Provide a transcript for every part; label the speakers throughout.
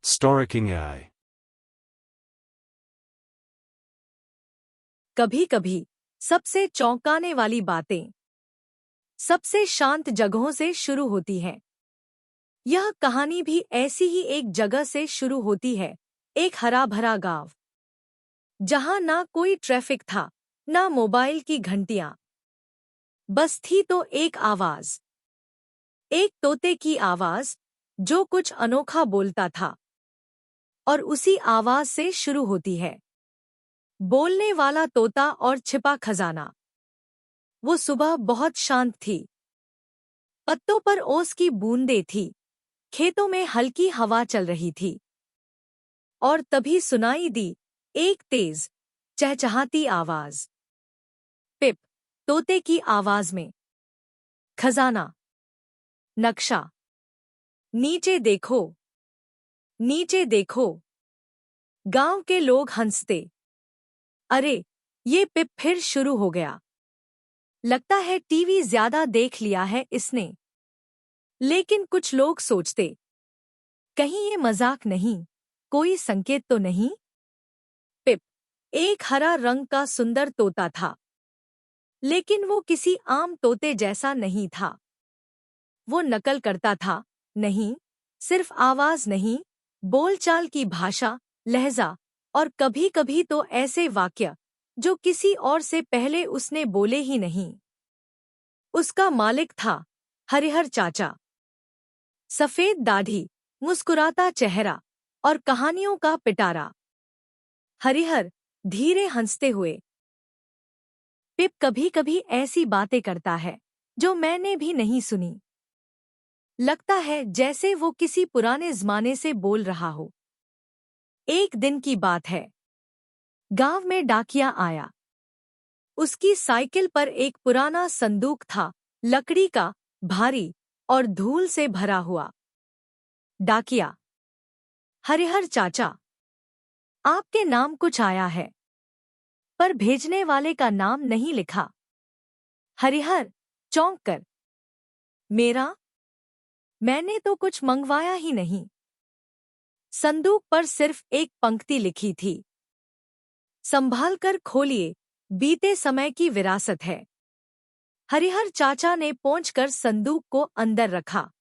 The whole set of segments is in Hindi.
Speaker 1: Storking AI.
Speaker 2: कभी कभी सबसे चौंकाने वाली बातें सबसे शांत जगहों से शुरू होती हैं। यह कहानी भी ऐसी ही एक जगह से शुरू होती है, एक हरा भरा गांव जहां ना कोई ट्रैफिक था, ना मोबाइल की घंटियां। बस थी तो एक आवाज, एक तोते की आवाज जो कुछ अनोखा बोलता था। और उसी आवाज से शुरू होती है बोलने वाला तोता और छिपा खजाना। वो सुबह बहुत शांत थी। पत्तों पर ओस की बूंदें थी, खेतों में हल्की हवा चल रही थी। और तभी सुनाई दी एक तेज चहचहाती आवाज। पिप, तोते की आवाज में। खजाना, नक्शा, नीचे देखो, नीचे देखो। गांव के लोग हंसते। अरे, ये पिप फिर शुरू हो गया। लगता है टीवी ज्यादा देख लिया है इसने। लेकिन कुछ लोग सोचते, कहीं ये मजाक नहीं, कोई संकेत तो नहीं। पिप एक हरा रंग का सुंदर तोता था, लेकिन वो किसी आम तोते जैसा नहीं था। वो नकल करता था, नहीं, सिर्फ आवाज नहीं, बोलचाल की भाषा, लहजा, और कभी-कभी तो ऐसे वाक्य जो किसी और से पहले उसने बोले ही नहीं। उसका मालिक था हरिहर चाचा। सफेद दाढ़ी, मुस्कुराता चेहरा और कहानियों का पिटारा। हरिहर धीरे हंसते हुए, पिप कभी-कभी ऐसी बातें करता है जो मैंने भी नहीं सुनी। लगता है जैसे वो किसी पुराने जमाने से बोल रहा हो। एक दिन की बात है। गांव में डाकिया आया। उसकी साइकिल पर एक पुराना संदूक था, लकड़ी का, भारी और धूल से भरा हुआ। डाकिया, हरिहर चाचा, आपके नाम कुछ आया है, पर भेजने वाले का नाम नहीं लिखा। हरिहर चौंक कर, मेरा? मैंने तो कुछ मंगवाया ही नहीं। संदूक पर सिर्फ एक पंक्ति लिखी थी, संभाल कर खोलिए, बीते समय की विरासत है। हरिहर चाचा ने पोंछकर संदूक को अंदर रखा।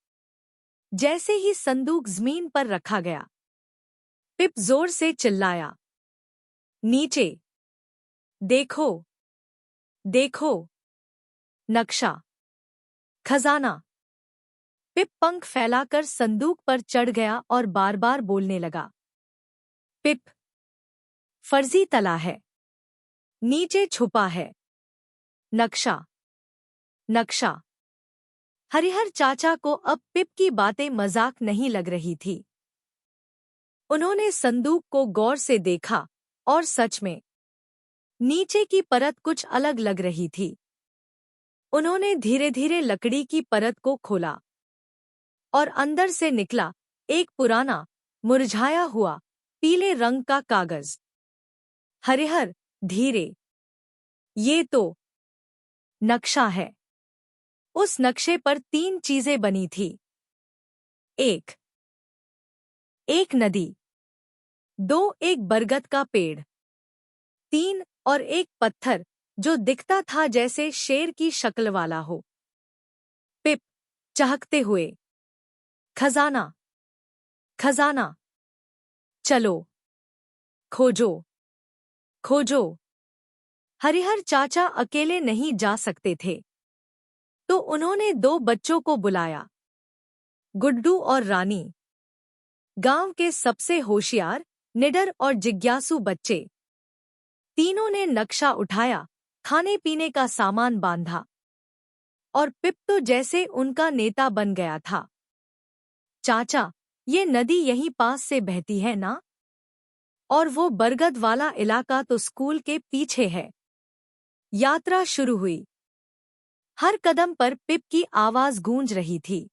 Speaker 2: जैसे ही संदूक जमीन पर रखा गया, पिप जोर से चिल्लाया, नीचे देखो, देखो, नक्शा, खजाना। पिप पंख फैलाकर संदूक पर चढ़ गया और बार बार बोलने लगा, पिप, फर्जी तला है, नीचे छुपा है, नक्शा, नक्शा। हरिहर चाचा को अब पिप की बातें मजाक नहीं लग रही थी। उन्होंने संदूक को गौर से देखा और सच में नीचे की परत कुछ अलग लग रही थी। उन्होंने धीरे धीरे लकड़ी की परत को खोला और अंदर से निकला एक पुराना, मुरझाया हुआ, पीले रंग का कागज। हरिहर, धीरे, ये तो नक्शा है। उस नक्शे पर 3 चीजें बनी थी। एक एक नदी, 2 एक बरगद का पेड़, 3 और एक पत्थर जो दिखता था जैसे शेर की शक्ल वाला हो। पिप चहकते हुए, खजाना, खजाना, चलो, खोजो, खोजो। हरिहर चाचा अकेले नहीं जा सकते थे, तो उन्होंने 2 बच्चों को बुलाया, गुड्डू और रानी। गांव के सबसे होशियार, निडर और जिज्ञासु बच्चे। तीनों ने नक्शा उठाया, खाने पीने का सामान बांधा, और पिप तो जैसे उनका नेता बन गया था। चाचा, ये नदी यहीं पास से बहती है ना? और वो बरगद वाला इलाका तो स्कूल के पीछे है। यात्रा शुरू हुई। हर कदम पर पिप की आवाज गूंज रही थी,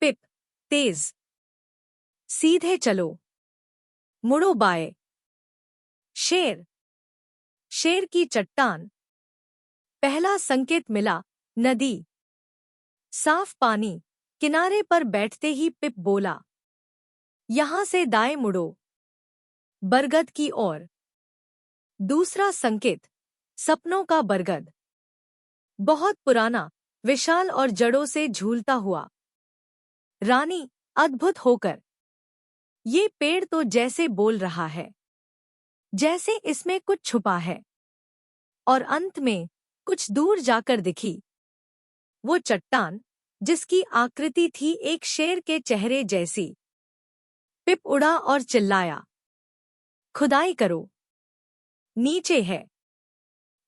Speaker 2: पिप, तेज, सीधे चलो, मुड़ो बाएं। शेर, शेर की चट्टान। पहला संकेत मिला, नदी, साफ पानी। किनारे पर बैठते ही पिप बोला, यहाँ से दाएं मुड़ो, बरगद की ओर। दूसरा संकेत, सपनों का बरगद। बहुत पुराना, विशाल और जड़ों से झूलता हुआ। रानी, अद्भुत होकर। ये पेड़ तो जैसे बोल रहा है, जैसे इसमें कुछ छुपा है। और अंत में कुछ दूर जाकर दिखी वो चट्टान, जिसकी आकृति थी एक शेर के चेहरे जैसी। पिप उड़ा और चिल्लाया, खुदाई करो, नीचे है,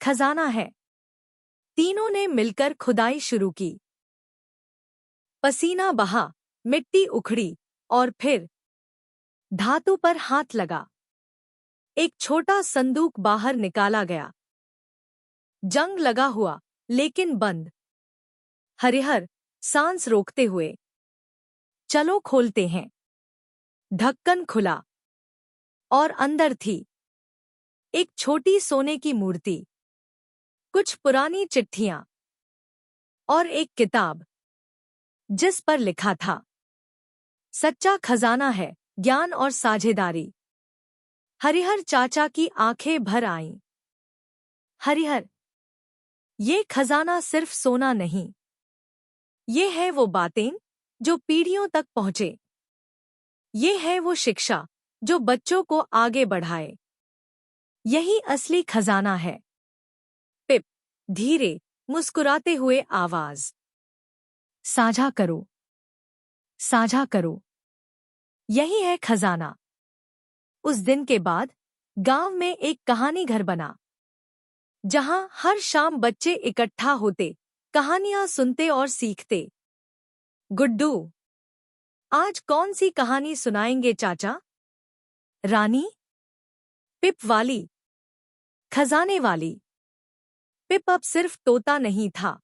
Speaker 2: खजाना है। तीनों ने मिलकर खुदाई शुरू की। पसीना बहा, मिट्टी उखड़ी, और फिर धातु पर हाथ लगा। एक छोटा संदूक बाहर निकाला गया। जंग लगा हुआ, लेकिन बंद। हरिहर, सांस रोकते हुए, चलो खोलते हैं। ढक्कन खुला, और अंदर थी एक छोटी सोने की मूर्ति, कुछ पुरानी चिट्ठियां, और एक किताब जिस पर लिखा था, सच्चा खजाना है, ज्ञान और साझेदारी। हरिहर चाचा की आंखें भर आईं। हरिहर, ये खजाना सिर्फ सोना नहीं, ये है वो बातें जो पीढ़ियों तक पहुंचे। ये है वो शिक्षा जो बच्चों को आगे बढ़ाए। यही असली खजाना है। पिप, धीरे, मुस्कुराते हुए आवाज, साझा करो, साझा करो। यही है खजाना। उस दिन के बाद गांव में एक कहानी घर बना, जहां हर शाम बच्चे इकट्ठा होते, कहानियां सुनते और सीखते। गुड्डू, आज कौन सी कहानी सुनाएंगे चाचा? रानी, पिप वाली, खजाने वाली। पिप अब सिर्फ तोता नहीं था,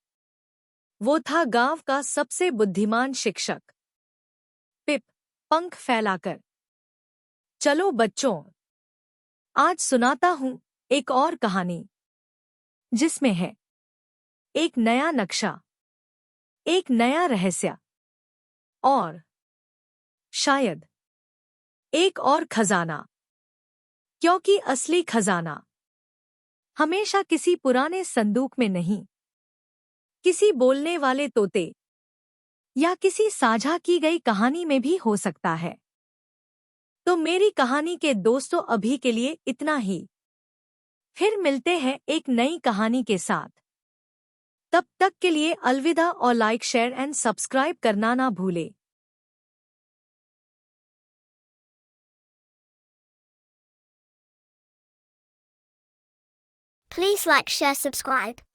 Speaker 2: वो था गांव का सबसे बुद्धिमान शिक्षक। पिप, पंख फैलाकर, चलो बच्चों, आज सुनाता हूं एक और कहानी, जिसमें है एक नया नक्शा, एक नया रहस्य, और शायद एक और खजाना। क्योंकि असली खजाना हमेशा किसी पुराने संदूक में नहीं, किसी बोलने वाले तोते या किसी साझा की गई कहानी में भी हो सकता है। तो मेरी कहानी के दोस्तों, अभी के लिए इतना ही। फिर मिलते हैं एक नई कहानी के साथ। तब तक के लिए अलविदा, और लाइक, शेयर एंड सब्सक्राइब करना ना भूले।
Speaker 1: Please like, share, subscribe.